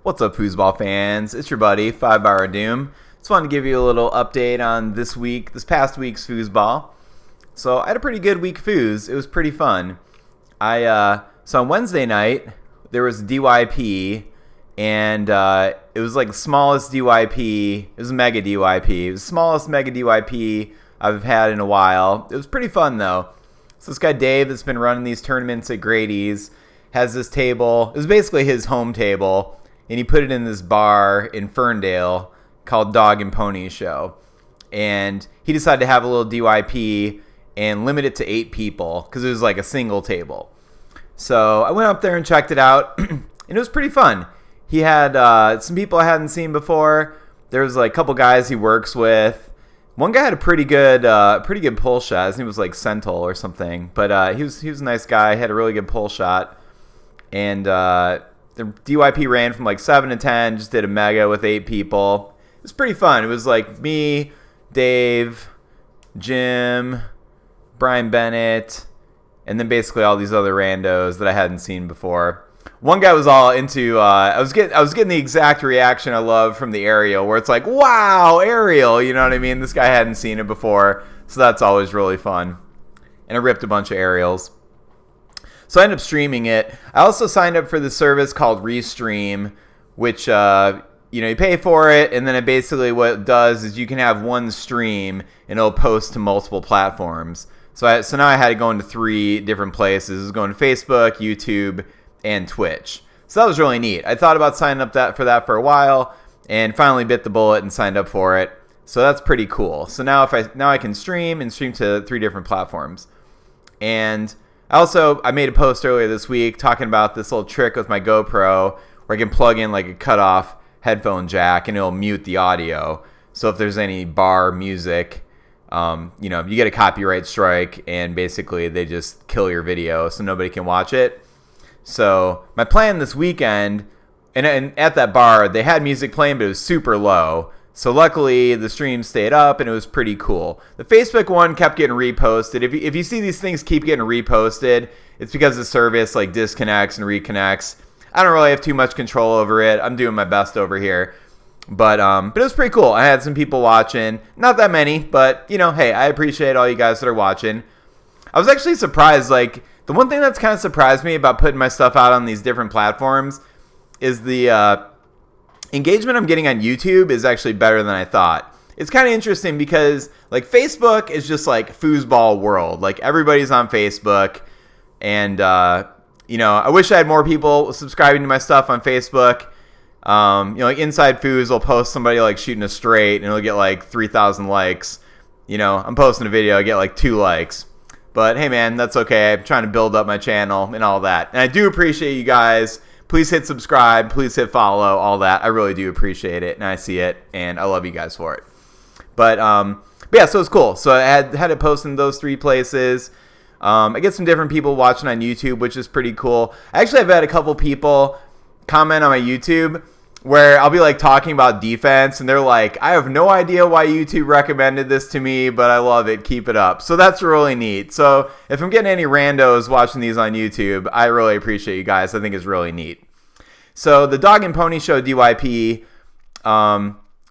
What's up, foosball fans? It's your buddy, 5 Hour Doom. Just wanted to give you a little update on this past week's foosball. So I had a pretty good week foos. It was pretty fun. So on Wednesday night, there was DYP, and it was like the smallest DYP. It was a mega DYP. It was the smallest mega DYP I've had in a while. It was pretty fun, though. So this guy Dave that's been running these tournaments at Grady's has this table. It was basically his home table, and he put it in this bar in Ferndale called Dog and Pony Show. And he decided to have a little DYP and limit it to 8 people because it was like a single table. So I went up there and checked it out, and it was pretty fun. He had some people I hadn't seen before. There was like a couple guys he works with. One guy had a pretty good pull shot. His name was like Sentinel or something, but he was a nice guy. Had a really good pull shot, and the DYP ran from like 7 to 10. Just did a mega with 8 people. It was pretty fun. It was like me, Dave, Jim, Brian Bennett, and then basically all these other randos that I hadn't seen before. One guy was all into. I was getting the exact reaction I love from the aerial, where it's like, "Wow, aerial!" You know what I mean? This guy hadn't seen it before, so that's always really fun. And I ripped a bunch of aerials. So I ended up streaming it. I also signed up for the service called Restream, which you pay for it, and then it basically what it does is you can have one stream and it'll post to multiple platforms. So now I had to go into 3 different places. It was going to Facebook, YouTube, and Twitch. So that was really neat. I thought about signing up for that for a while, and finally bit the bullet and signed up for it. So that's pretty cool. So now I can stream to 3 different platforms. And I made a post earlier this week talking about this little trick with my GoPro where I can plug in like a cutoff headphone jack and it'll mute the audio. So if there's any bar music, you get a copyright strike, and basically they just kill your video so nobody can watch it. So my plan this weekend, and at that bar, they had music playing, but it was super low. So luckily, the stream stayed up, and it was pretty cool. The Facebook one kept getting reposted. If you see these things keep getting reposted, it's because the service like disconnects and reconnects. I don't really have too much control over it. I'm doing my best over here. But it was pretty cool. I had some people watching. Not that many, but, hey, I appreciate all you guys that are watching. I was actually surprised, like, the one thing that's kind of surprised me about putting my stuff out on these different platforms is the engagement I'm getting on YouTube is actually better than I thought. It's kind of interesting because, like, Facebook is just like foosball world. Like, everybody's on Facebook, and, I wish I had more people subscribing to my stuff on Facebook. Like Inside Foos will post somebody like shooting a straight, and it'll get like 3,000 likes. I'm posting a video, I get like 2 likes. But hey, man, that's okay. I'm trying to build up my channel and all that. And I do appreciate you guys. Please hit subscribe. Please hit follow. All that. I really do appreciate it, and I see it, and I love you guys for it. But yeah, so it's cool. So I had it posted in those 3 places. I get some different people watching on YouTube, which is pretty cool. Actually, I've had a couple people comment on my YouTube where I'll be like talking about defense, and they're like, I have no idea why YouTube recommended this to me, but I love it. Keep it up. So that's really neat. So if I'm getting any randos watching these on YouTube, I really appreciate you guys. I think it's really neat. So the Dog and Pony Show DYP,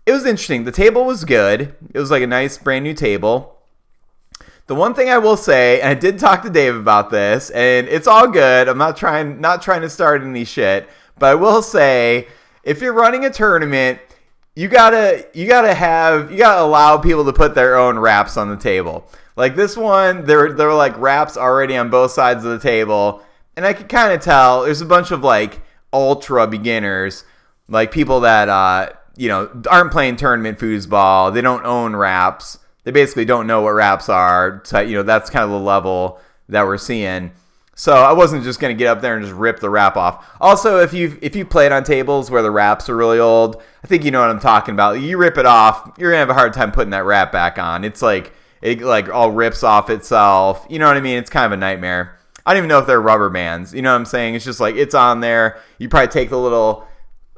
it was interesting. The table was good. It was like a nice brand new table. The one thing I will say, and I did talk to Dave about this, and it's all good. I'm not trying to start any shit, but I will say, if you're running a tournament, you gotta allow people to put their own wraps on the table. Like this one, there were like wraps already on both sides of the table, and I could kind of tell there's a bunch of like ultra beginners, like people that aren't playing tournament foosball. They don't own wraps. They basically don't know what wraps are. So, that's kind of the level that we're seeing. So I wasn't just going to get up there and just rip the wrap off. Also, if you've played on tables where the wraps are really old, I think you know what I'm talking about. You rip it off, you're going to have a hard time putting that wrap back on. It's like, it like all rips off itself. You know what I mean? It's kind of a nightmare. I don't even know if they're rubber bands. You know what I'm saying? It's just like, it's on there. You probably take the little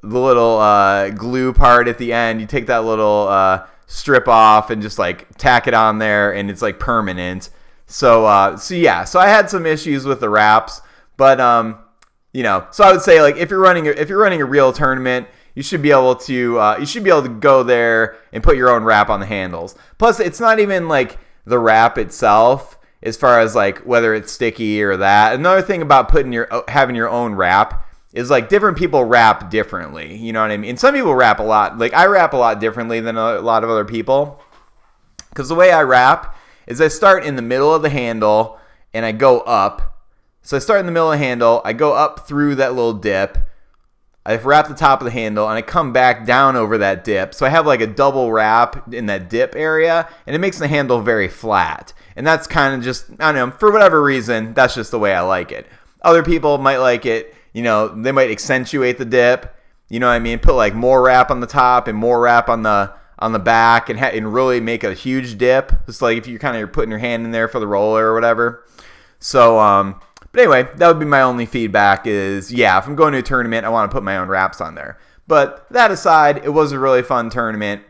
glue part at the end. You take that little strip off and just like tack it on there, and it's like permanent. So yeah, so I had some issues with the wraps, but So I would say like if you're running a real tournament, you should be able to go there and put your own wrap on the handles. Plus, it's not even like the wrap itself as far as like whether it's sticky or that. Another thing about having your own wrap is like different people wrap differently. You know what I mean? And some people wrap a lot. Like I wrap a lot differently than a lot of other people. Because the way I wrap is I start in the middle of the handle and I go up. So I start in the middle of the handle, I go up through that little dip, I wrap the top of the handle, and I come back down over that dip. So I have like a double wrap in that dip area, and it makes the handle very flat. And that's kind of just, I don't know, for whatever reason, that's just the way I like it. Other people might like it, they might accentuate the dip, you know what I mean? Put like more wrap on the top and more wrap on the back and really make a huge dip. Just like if you're putting your hand in there for the roller or whatever. So, but anyway, that would be my only feedback is, if I'm going to a tournament, I want to put my own wraps on there. But that aside, it was a really fun tournament,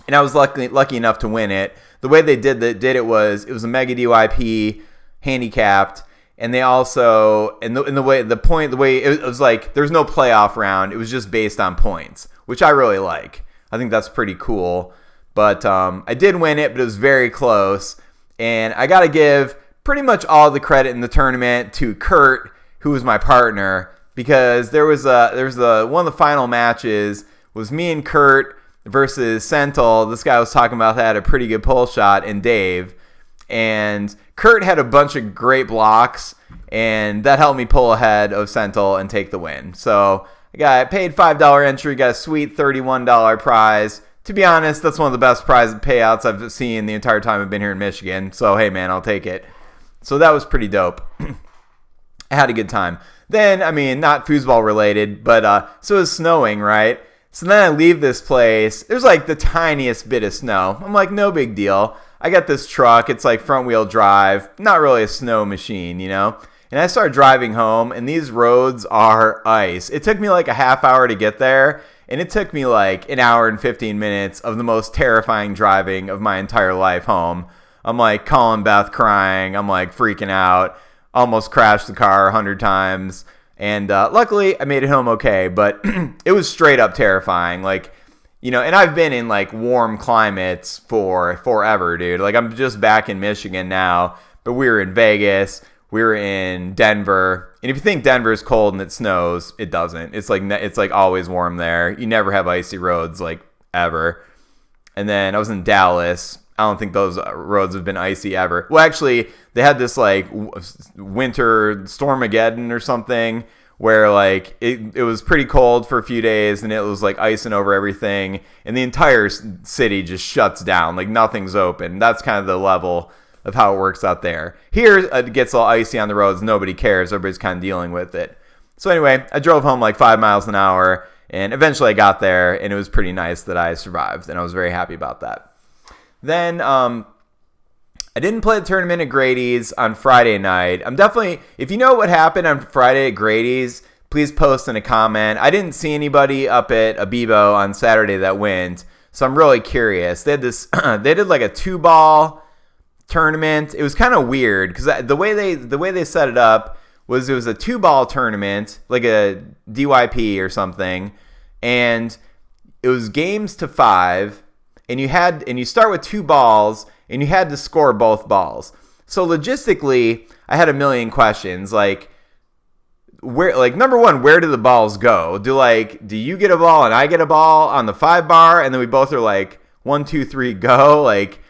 and I was lucky enough to win it. The way they did it was a Mega DYP handicapped, and they also, and the way it was like, there's no playoff round. It was just based on points, which I really like. I think that's pretty cool. But I did win it, but it was very close, and I got to give pretty much all the credit in the tournament to Kurt, who was my partner, because there was one of the final matches was me and Kurt versus Sentinel. This guy was talking about that had a pretty good pull shot, and Dave. And Kurt had a bunch of great blocks, and that helped me pull ahead of Sentinel and take the win. So I paid $5 entry, got a sweet $31 prize. To be honest, that's one of the best prize payouts I've seen the entire time I've been here in Michigan. So hey man, I'll take it. So that was pretty dope. I had a good time. Then, not foosball related, but so it was snowing, right? So then I leave this place. There's like the tiniest bit of snow. I'm like, no big deal. I got this truck. It's like front wheel drive. Not really a snow machine, And I start driving home, and these roads are ice. It took me like a half hour to get there, and it took me like an hour and 15 minutes of the most terrifying driving of my entire life home. I'm like calling Beth crying. I'm like freaking out. Almost crashed the car 100 times. And luckily I made it home okay. But it was straight up terrifying. Like, and I've been in like warm climates for forever, dude. Like I'm just back in Michigan now. But we were in Vegas. We were in Denver. And if you think Denver is cold and it snows, it doesn't. It's like always warm there. You never have icy roads like ever. And then I was in Dallas. I don't think those roads have been icy ever. Well, actually, they had this like winter Stormageddon or something where like it was pretty cold for a few days and it was like icing over everything and the entire city just shuts down. Like nothing's open. That's kind of the level of how it works out there. Here, it gets all icy on the roads. Nobody cares. Everybody's kind of dealing with it. So anyway, I drove home like 5 miles an hour and eventually I got there and it was pretty nice that I survived and I was very happy about that. Then I didn't play the tournament at Grady's on Friday night. If you know what happened on Friday at Grady's, please post in a comment. I didn't see anybody up at Abibo on Saturday that went, so I'm really curious. They had they did like a 2-ball tournament. It was kind of weird because the way they set it up was it was a 2-ball tournament, like a DYP or something, and it was games to 5. And you start with 2 balls, and you had to score both balls. So logistically, I had a million questions. Like, number one, where do the balls go? Do you get a ball and I get a ball on the 5 bar, and then we both are like 1, 2, 3, go? Like,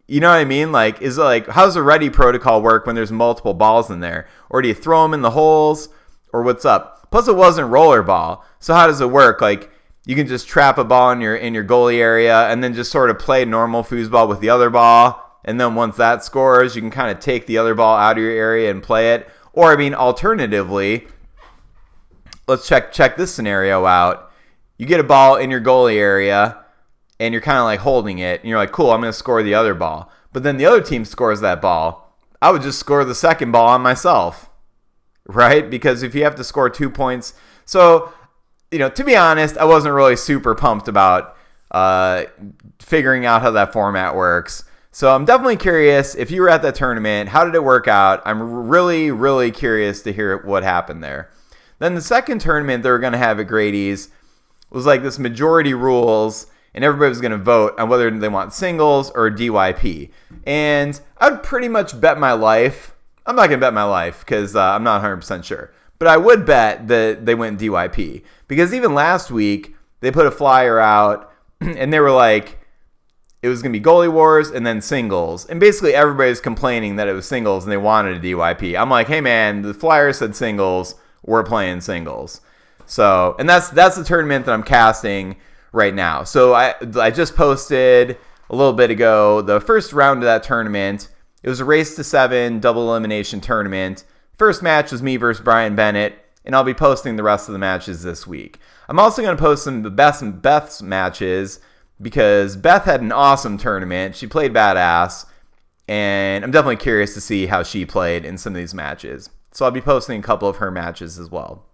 you know what I mean? Like, is it like how's the ready protocol work when there's multiple balls in there, or do you throw them in the holes, or what's up? Plus, it wasn't rollerball, so how does it work? Like, you can just trap a ball in your goalie area and then just sort of play normal foosball with the other ball. And then once that scores, you can kind of take the other ball out of your area and play it. Or, alternatively, let's check this scenario out. You get a ball in your goalie area and you're kind of like holding it. And you're like, cool, I'm going to score the other ball. But then the other team scores that ball. I would just score the second ball on myself, right? Because if you have to score 2 points. So, to be honest, I wasn't really super pumped about figuring out how that format works. So I'm definitely curious if you were at that tournament, how did it work out? I'm really, really curious to hear what happened there. Then the second tournament they were going to have at Grady's was like this majority rules, and everybody was going to vote on whether they want singles or DYP. And I'd pretty much bet my life. I'm not going to bet my life because I'm not 100% sure. But I would bet that they went DYP. Because even last week, they put a flyer out, and they were like, it was going to be goalie wars and then singles. And basically everybody's complaining that it was singles and they wanted a DYP. I'm like, hey man, the flyer said singles. We're playing singles. So, and that's the tournament that I'm casting right now. So I just posted a little bit ago the first round of that tournament. It was a race to 7 double elimination tournament. First match was me versus Brian Bennett, and I'll be posting the rest of the matches this week. I'm also going to post some of the best and Beth's matches because Beth had an awesome tournament. She played badass, and I'm definitely curious to see how she played in some of these matches. So I'll be posting a couple of her matches as well.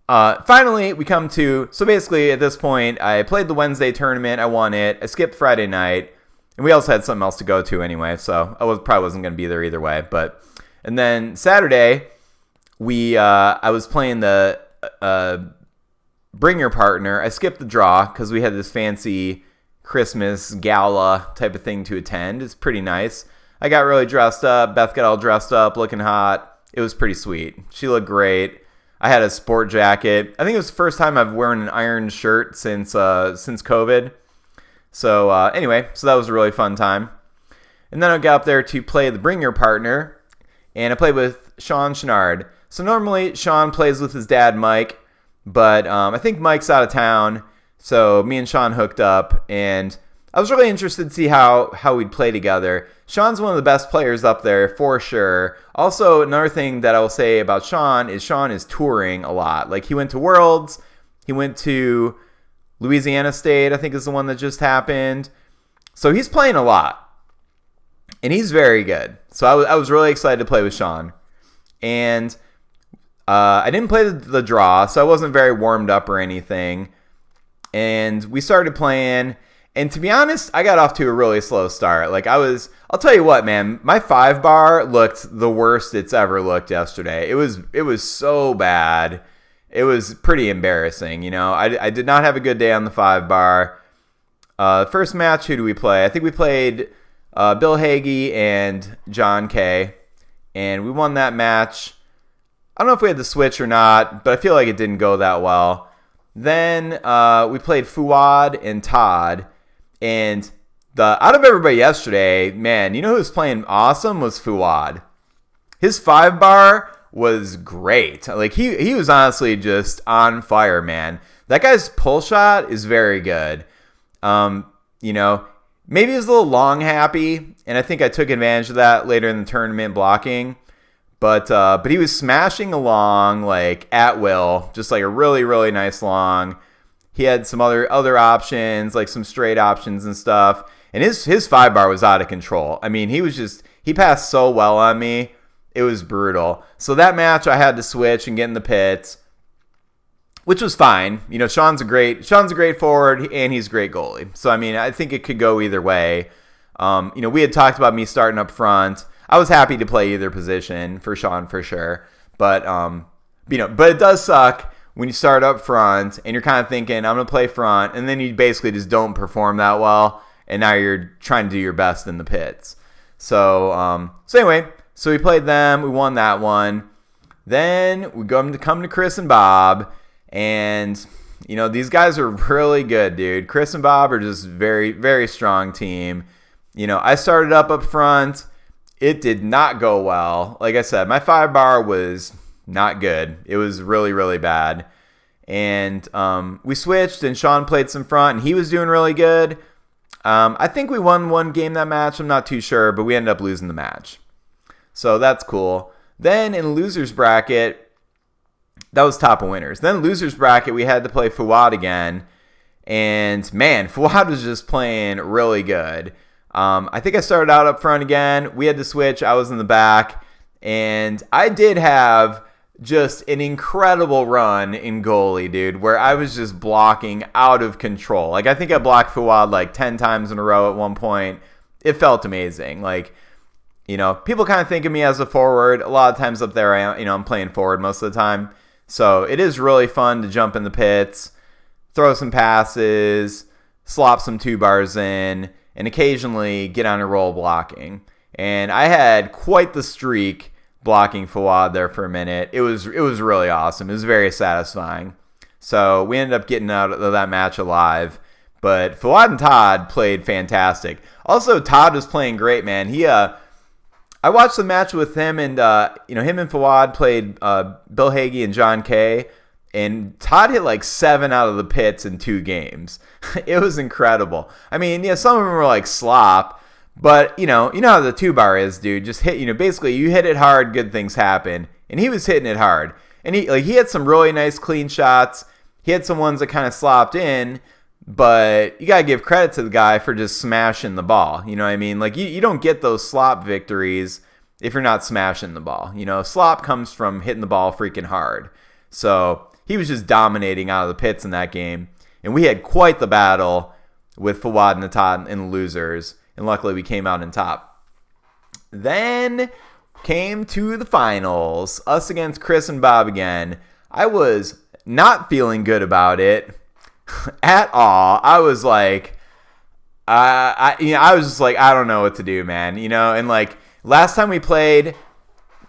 Finally, we come to, so basically at this point, I played the Wednesday tournament. I won it. I skipped Friday night, and we also had something else to go to anyway, so I probably wasn't going to be there either way. And then Saturday, I was playing the Bring Your Partner. I skipped the draw because we had this fancy Christmas gala type of thing to attend. It's pretty nice. I got really dressed up. Beth got all dressed up, looking hot. It was pretty sweet. She looked great. I had a sport jacket. I think it was the first time I've worn an iron shirt since COVID. So anyway, so that was a really fun time. And then I got up there to play the Bring Your Partner, and I played with Sean Chenard. So normally Sean plays with his dad, Mike, but I think Mike's out of town, so me and Sean hooked up, and I was really interested to see how we'd play together. Sean's one of the best players up there, for sure. Also, another thing that I will say about Sean is touring a lot. Like, he went to Worlds, he went to Louisiana State, I think is the one that just happened. So he's playing a lot, and he's very good. So I was really excited to play with Sean. And I didn't play the draw, so I wasn't very warmed up or anything. And we started playing, and to be honest, I got off to a really slow start. Like, I'll tell you what, man, my 5-bar looked the worst it's ever looked yesterday. It was so bad. It was pretty embarrassing, you know. I did not have a good day on the 5-bar. First match, who do we play? I think we played Bill Hagee and John Kay, and we won that match. I don't know if we had the switch or not, but I feel like it didn't go that well. Then we played Fuad and Todd, and out of everybody yesterday, man, you know who was playing awesome was Fuad. His 5-bar was great. Like, he was honestly just on fire, man. That guy's pull shot is very good. You know, maybe he was a little long happy, and I think I took advantage of that later in the tournament blocking. But he was smashing along like at will, just like a really, really nice long. He had some other options, like some straight options and stuff. And his 5-bar was out of control. I mean, he passed so well on me. It was brutal. So that match I had to switch and get in the pits, which was fine. You know, Sean's a great forward, and he's a great goalie. So I mean, I think it could go either way. You know, we had talked about me starting up front. I was happy to play either position for Sean for sure. But you know, but it does suck when you start up front and you're kind of thinking, I'm going to play front, and then you basically just don't perform that well, and now you're trying to do your best in the pits. So anyway, so we played them, we won that one. Then we come to Chris and Bob, and you know, these guys are really good, dude. Chris and Bob are just very, very strong team. You know, I started up front. It did not go well. Like I said, my 5-bar was not good. It was really, really bad. And we switched, and Sean played some front, and he was doing really good. I think we won one game that match. I'm not too sure, but we ended up losing the match. So that's cool. Then in loser's bracket, that was top of winners. Then loser's bracket, we had to play Fuad again. And man, Fuad was just playing really good. I think I started out up front again. We had to switch. I was in the back. And I did have just an incredible run in goalie, dude, where I was just blocking out of control. Like, I think I blocked Fuad like 10 times in a row at one point. It felt amazing. Like, People kind of think of me as a forward. A lot of times up there, I'm playing forward most of the time. So it is really fun to jump in the pits, throw some passes, slop some 2-bars in, and occasionally get on a roll blocking. And I had quite the streak blocking Fawad there for a minute. It was really awesome. It was very satisfying. So we ended up getting out of that match alive. But Fawad and Todd played fantastic. Also, Todd was playing great, man. I watched the match with him, and him and Fawad played Bill Hagee and John Kay, and Todd hit like 7 out of the pits in 2 games. It was incredible. I mean, some of them were like slop, but you know how the 2-bar is, dude. Just hit, basically you hit it hard, good things happen, and he was hitting it hard, and he had some really nice clean shots. He had some ones that kind of slopped in. But you got to give credit to the guy for just smashing the ball. You know what I mean? Like, you don't get those slop victories if you're not smashing the ball. Slop comes from hitting the ball freaking hard. So he was just dominating out of the pits in that game. And we had quite the battle with Fawad and the Todd and the losers. And luckily we came out on top. Then came to the finals. Us against Chris and Bob again. I was not feeling good about it at all. I was like, I was just like, I don't know what to do, man. And like last time we played,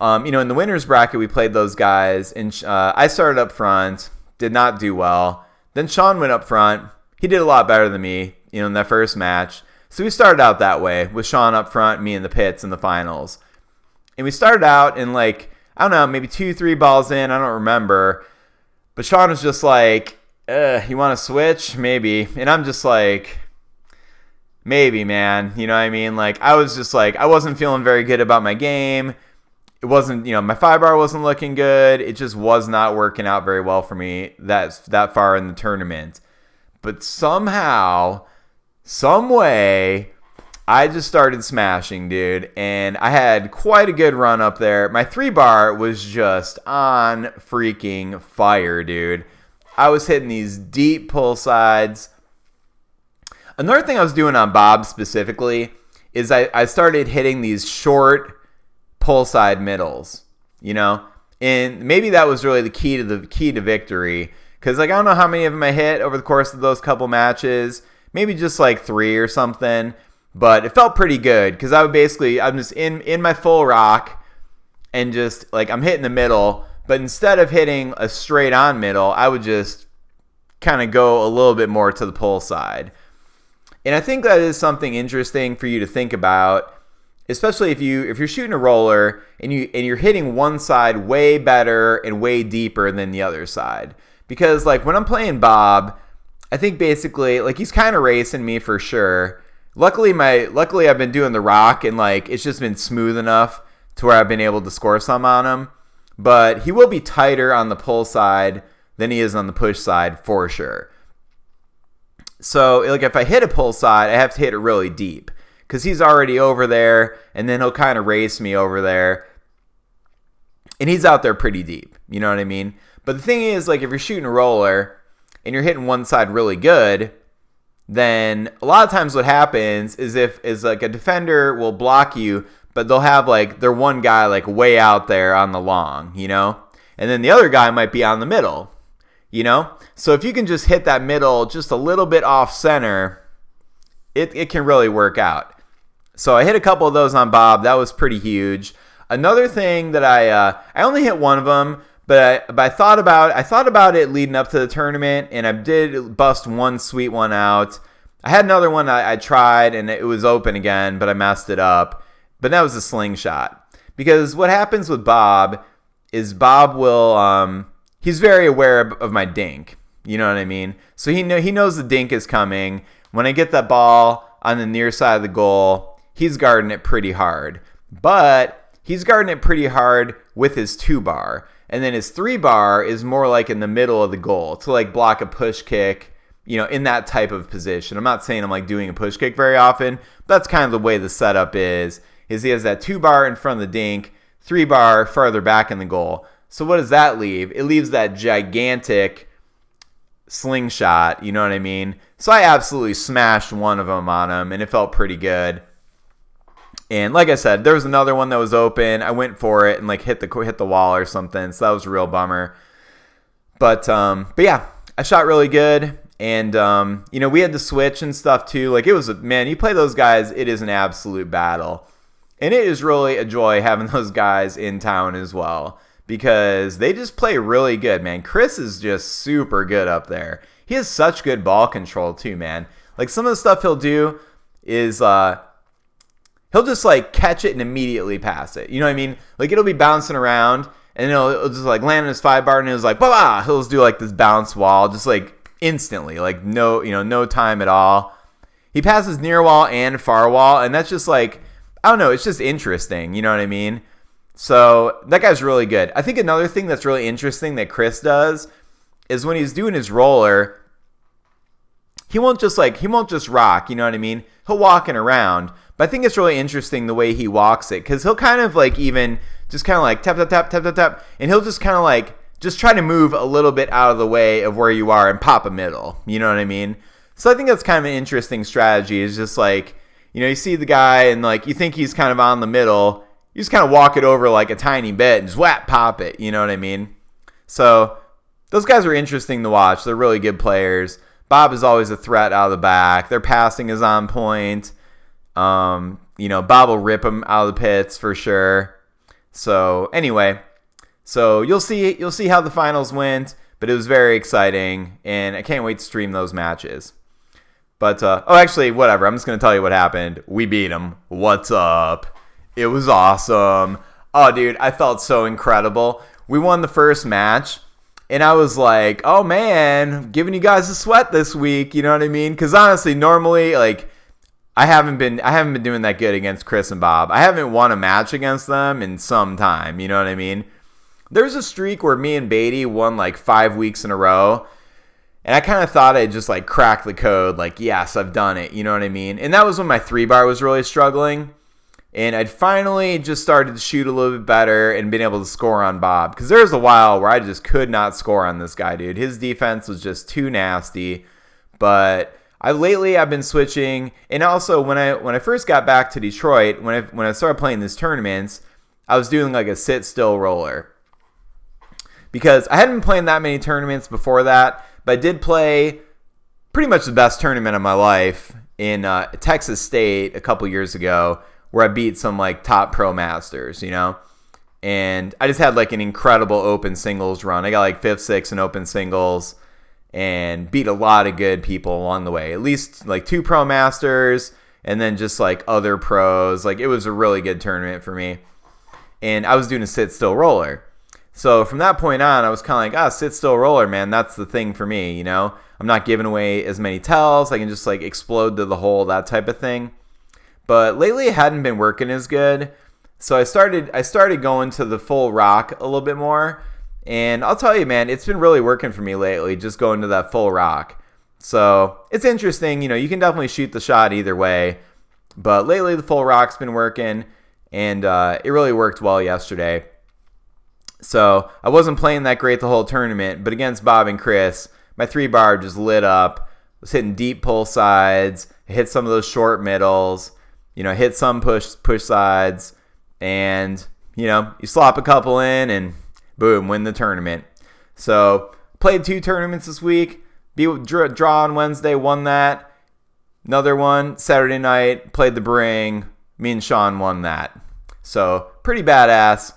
in the winners bracket, we played those guys, and I started up front, did not do well. Then Sean went up front. He did a lot better than me, in that first match. So we started out that way with Sean up front, me in the pits in the finals. And we started out in like, I don't know, maybe 2-3 balls in, I don't remember. But Sean was just like, you want to switch? Maybe. And I'm just like, maybe, man. You know what I mean? Like, I was just like, I wasn't feeling very good about my game. It wasn't, my 5-bar wasn't looking good. It just was not working out very well for me that far in the tournament. But somehow, some way, I just started smashing, dude. And I had quite a good run up there. My 3-bar was just on freaking fire, dude. I was hitting these deep pull sides. Another thing I was doing on Bob specifically is I started hitting these short pull side middles, and maybe that was really the key to victory. Because like I don't know how many of them I hit over the course of those couple matches, maybe just like 3 or something, but it felt pretty good because I'm just in my full rock and just like I'm hitting the middle. But instead of hitting a straight on middle, I would just kind of go a little bit more to the pull side. And I think that is something interesting for you to think about, especially if you're shooting a roller and you're hitting one side way better and way deeper than the other side. Because like when I'm playing Bob, I think basically like he's kind of racing me for sure. Luckily I've been doing the rock and like it's just been smooth enough to where I've been able to score some on him. But he will be tighter on the pull side than he is on the push side for sure. So like if I hit a pull side, I have to hit it really deep because he's already over there, and then he'll kind of race me over there. And he's out there pretty deep, you know what I mean? But the thing is, like if you're shooting a roller and you're hitting one side really good, then a lot of times what happens is like a defender will block you, but they'll have like their one guy like way out there on the long, and then the other guy might be on the middle, So if you can just hit that middle just a little bit off center, it can really work out. So I hit a couple of those on Bob. That was pretty huge. Another thing that I only hit one of them, but I thought about it leading up to the tournament, and I did bust one sweet one out. I had another one I tried, and it was open again, but I messed it up. But that was a slingshot. Because what happens with Bob is Bob will, he's very aware of my dink. You know what I mean? So he knows the dink is coming. When I get that ball on the near side of the goal, he's guarding it pretty hard. But he's guarding it pretty hard with his 2-bar. And then his 3-bar is more like in the middle of the goal to like block a push kick, in that type of position. I'm not saying I'm like doing a push kick very often. But that's kind of the way the setup is he has that 2-bar in front of the dink, 3-bar farther back in the goal. So what does that leave? It leaves that gigantic slingshot, you know what I mean? So I absolutely smashed one of them on him, and it felt pretty good. And like I said, there was another one that was open. I went for it and like hit the wall or something. So that was a real bummer. But yeah, I shot really good. And, we had to switch and stuff too. Like, it was, man, you play those guys, it is an absolute battle. And it is really a joy having those guys in town as well, because they just play really good, man. Chris is just super good up there. He has such good ball control too, man. Like, some of the stuff he'll do is he'll just like catch it and immediately pass it. You know what I mean? Like, it'll be bouncing around and it'll just like land on his 5-bar and it's like, blah, he'll just do like this bounce wall, just like instantly, like no time at all. He passes near wall and far wall, and that's just like, I don't know, it's just interesting. You know what I mean? So that guy's really good. I think another thing that's really interesting that Chris does is when he's doing his roller, he won't just rock, you know what I mean? He'll walking around. But I think it's really interesting the way he walks it, because he'll kind of like even just kind of like tap, tap, tap, tap, tap, tap, and he'll just kind of like just try to move a little bit out of the way of where you are and pop a middle. You know what I mean? So I think that's kind of an interesting strategy. Is just like, you see the guy and like you think he's kind of on the middle. You just kind of walk it over like a tiny bit and just whap, pop it. You know what I mean? So those guys are interesting to watch. They're really good players. Bob is always a threat out of the back. Their passing is on point. Bob will rip him out of the pits for sure. So anyway, so you'll see how the finals went, but it was very exciting, and I can't wait to stream those matches. But actually, whatever. I'm just gonna tell you what happened. We beat them. What's up? It was awesome. Oh, dude, I felt so incredible. We won the first match, and I was like, oh man, giving you guys a sweat this week. You know what I mean? Because honestly, normally, like, I haven't been doing that good against Chris and Bob. I haven't won a match against them in some time. You know what I mean? There's a streak where me and Beatty won like 5 weeks in a row. And I kind of thought I'd just like crack the code. Like, yes, I've done it. You know what I mean? And that was when my 3-bar was really struggling. And I'd finally just started to shoot a little bit better and been able to score on Bob. Because there was a while where I just could not score on this guy, dude. His defense was just too nasty. But lately I've been switching, and also when I first got back to Detroit, when I started playing these tournaments, I was doing like a sit still roller, because I hadn't been playing that many tournaments before that, but I did play pretty much the best tournament of my life in Texas State a couple years ago, where I beat some like top pro masters, and I just had like an incredible open singles run. I got like 5th, 6th in open singles, and beat a lot of good people along the way. At least like 2 pro masters, and then just like other pros. Like, it was a really good tournament for me. And I was doing a sit still roller. So from that point on, I was kind of like, sit still roller, man. That's the thing for me, I'm not giving away as many tells. I can just like explode to the hole, that type of thing. But lately it hadn't been working as good. So I started going to the full rock a little bit more. And I'll tell you, man, it's been really working for me lately, just going to that full rock. So it's interesting. You can definitely shoot the shot either way. But lately the full rock's been working, and it really worked well yesterday. So I wasn't playing that great the whole tournament, but against Bob and Chris, my 3-bar just lit up. I was hitting deep pull sides, hit some of those short middles, hit some push sides, and, you slop a couple in and boom, win the tournament. So played 2 tournaments this week. Draw on Wednesday, won that. Another one Saturday night, played the Bring. Me and Sean won that. So pretty badass.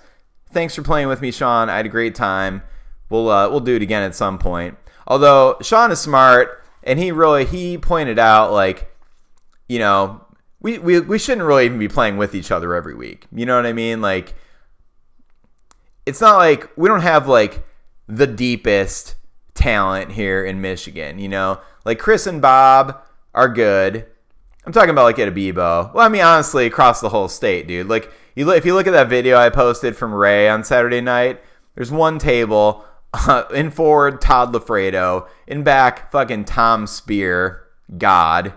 Thanks for playing with me, Sean. I had a great time. We'll do it again at some point. Although Sean is smart, and he pointed out, like, we shouldn't really even be playing with each other every week. You know what I mean? Like, it's not like we don't have like the deepest talent here in Michigan, Like, Chris and Bob are good. I'm talking about like at Abibo. Well, I mean, honestly, across the whole state, dude. Like, if you look at that video I posted from Ray on Saturday night, there's one table, in forward Todd Lafredo, in back fucking Tom Spear, guy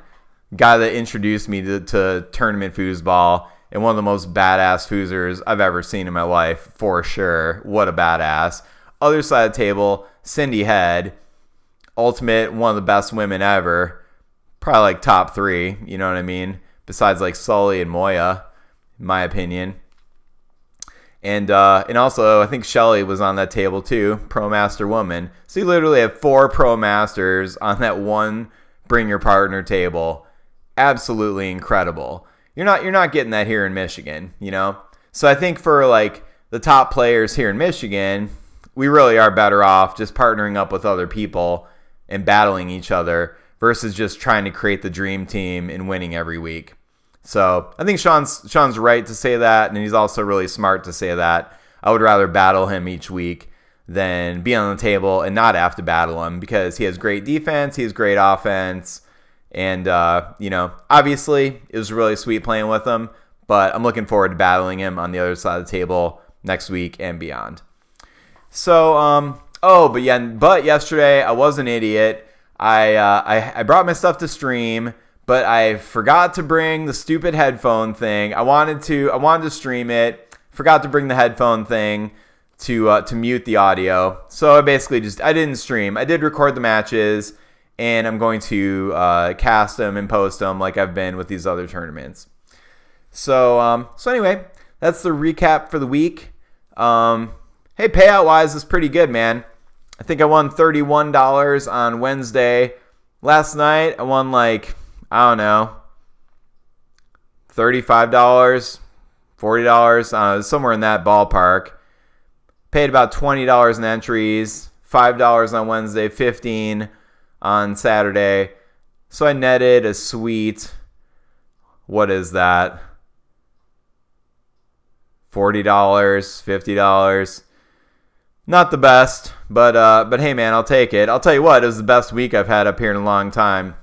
that introduced me to tournament foosball, and one of the most badass foosers I've ever seen in my life, for sure. What a badass. Other side of the table, Cindy Head, ultimate, one of the best women ever. Probably like top 3, you know what I mean? Besides like Sully and Moya. in my opinion. And also, I think Shelly was on that table too, Pro Master Woman. So you literally have 4 Pro Masters on that one Bring Your Partner table. Absolutely incredible. You're not getting that here in Michigan, you know? So I think for like the top players here in Michigan, we really are better off just partnering up with other people and battling each other versus just trying to create the dream team and winning every week. So I think Sean's right to say that, and he's also really smart to say that. I would rather battle him each week than be on the table and not have to battle him, because he has great defense, he has great offense, and obviously it was really sweet playing with him, but I'm looking forward to battling him on the other side of the table next week and beyond. So but yesterday I was an idiot. I brought my stuff to stream, but I forgot to bring the stupid headphone thing. I wanted to stream it. Forgot to bring the headphone thing to mute the audio. So I didn't stream. I did record the matches, and I'm going to cast them and post them like I've been with these other tournaments. So anyway, that's the recap for the week. Hey, payout wise, it's pretty good, man. I think I won $31 on Wednesday. Last night I won $35, $40, somewhere in that ballpark. Paid about $20 in entries, $5 on Wednesday, $15 on Saturday. So I netted a sweet, what is that? $40, $50. Not the best, but hey man, I'll take it. I'll tell you what, it was the best week I've had up here in a long time.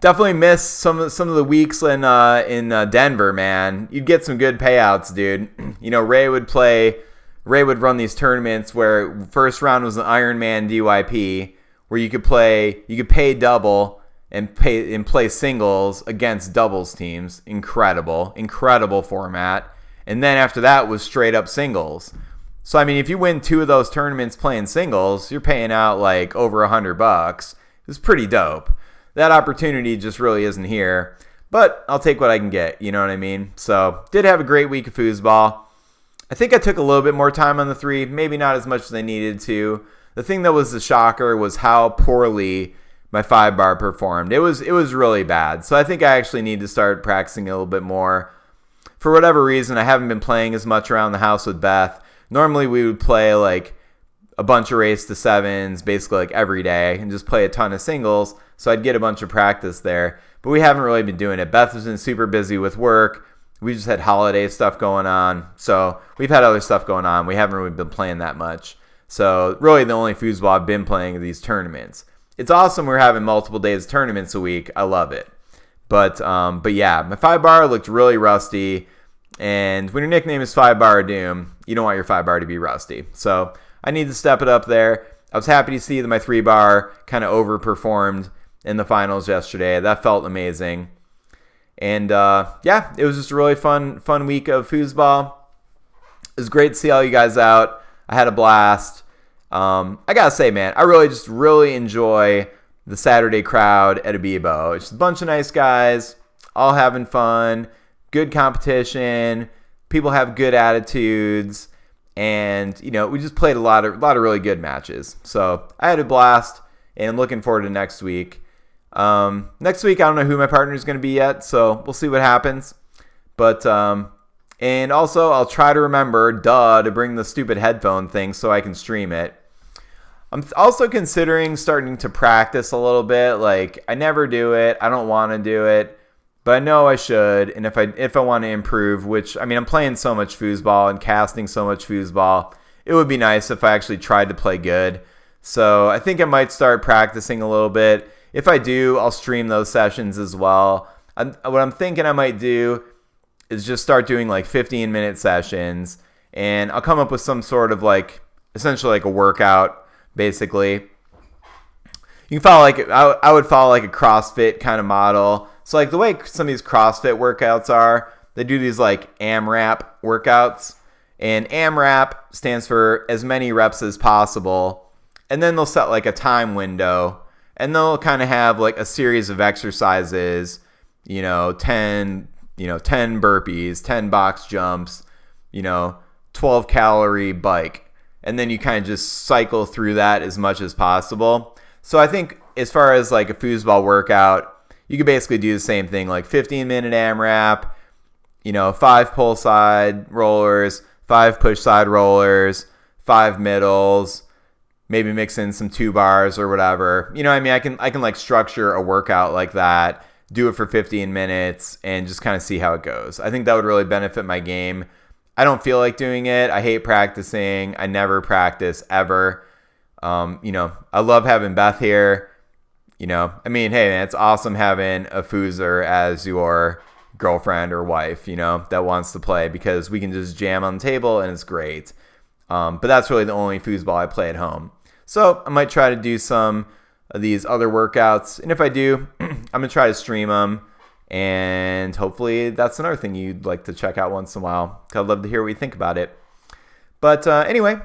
Definitely missed some of the weeks in Denver, man. You'd get some good payouts, dude. Ray would run these tournaments where first round was an Ironman DYP, where you could pay double and play singles against doubles teams. Incredible format. And then after that was straight up singles. So I mean, if you win 2 of those tournaments playing singles, you're paying out like over $100. It's pretty dope. That opportunity just really isn't here. But I'll take what I can get, you know what I mean? So, did have a great week of foosball. I think I took a little bit more time on the 3, maybe not as much as I needed to. The thing that was the shocker was how poorly my 5-bar performed. It was really bad. So I think I actually need to start practicing a little bit more. For whatever reason, I haven't been playing as much around the house with Beth. Normally we would play like a bunch of race to 7s basically like every day and just play a ton of singles, so I'd get a bunch of practice there. But we haven't really been doing it. Beth has been super busy with work. We just had holiday stuff going on. So we've had other stuff going on. We haven't really been playing that much. So really the only foosball I've been playing are these tournaments. It's awesome we're having multiple days of tournaments a week. I love it. But yeah, my 5-bar looked really rusty. And when your nickname is 5-bar of Doom, you don't want your 5-bar to be rusty. So I need to step it up there. I was happy to see that my 3-bar kind of overperformed in the finals yesterday. That felt amazing. And yeah, it was just a really fun week of foosball. It was great to see all you guys out. I had a blast. I gotta say, man, I really enjoy the Saturday crowd at Abibo. It's just a bunch of nice guys, all having fun, good competition. People have good attitudes, and we just played a lot of really good matches. So I had a blast, and I'm looking forward to next week. Next week, I don't know who my partner is going to be yet, so we'll see what happens. But and also, I'll try to remember, to bring the stupid headphone thing so I can stream it. I'm also considering starting to practice a little bit. Like, I never do it. I don't want to do it, but I know I should. And if I want to improve, which, I mean, I'm playing so much foosball and casting so much foosball, it would be nice if I actually tried to play good. So I think I might start practicing a little bit. If I do, I'll stream those sessions as well. What I'm thinking I might do is just start doing like 15-minute sessions, and I'll come up with some sort of essentially a workout, basically. You can follow I would follow like a CrossFit kind of model. So like the way some of these CrossFit workouts are, they do these like AMRAP workouts, and AMRAP stands for as many reps as possible, and then they'll set like a time window. And they'll kind of have like a series of exercises, 10, 10 burpees, 10 box jumps, 12 calorie bike. And then you kind of just cycle through that as much as possible. So I think as far as like a foosball workout, you could basically do the same thing, like 15-minute AMRAP, 5 pull side rollers, 5 push side rollers, 5 middles, maybe mix in some 2 bars or whatever. I can like structure a workout like that, do it for 15 minutes, and just kind of see how it goes. I think that would really benefit my game. I don't feel like doing it. I hate practicing. I never practice ever. I love having Beth here. Hey man, it's awesome having a foozer as your girlfriend or wife, that wants to play, because we can just jam on the table and it's great. But that's really the only foosball I play at home. So I might try to do some of these other workouts. And if I do, I'm going to try to stream them. And hopefully that's another thing you'd like to check out once in a while. I'd love to hear what you think about it. But anyway,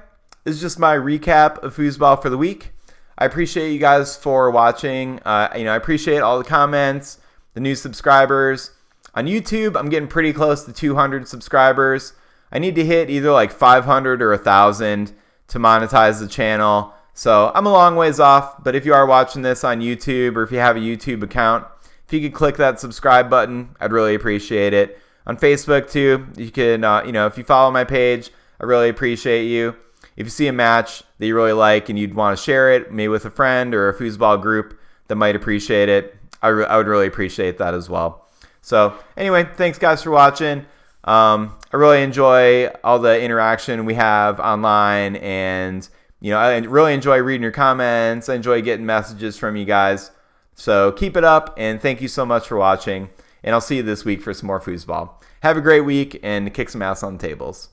this is just my recap of foosball for the week. I appreciate you guys for watching. I appreciate all the comments, the new subscribers. On YouTube, I'm getting pretty close to 200 subscribers. I need to hit either like 500 or 1,000 to monetize the channel. So I'm a long ways off, but if you are watching this on YouTube, or if you have a YouTube account, if you could click that subscribe button, I'd really appreciate it. On Facebook too, you can, if you follow my page, I really appreciate you. If you see a match that you really like and you'd want to share it, maybe with a friend or a foosball group that might appreciate it, I would really appreciate that as well. So anyway, thanks guys for watching. I really enjoy all the interaction we have online, and I really enjoy reading your comments. I enjoy getting messages from you guys. So keep it up, and thank you so much for watching, and I'll see you this week for some more foosball. Have a great week, and kick some ass on the tables.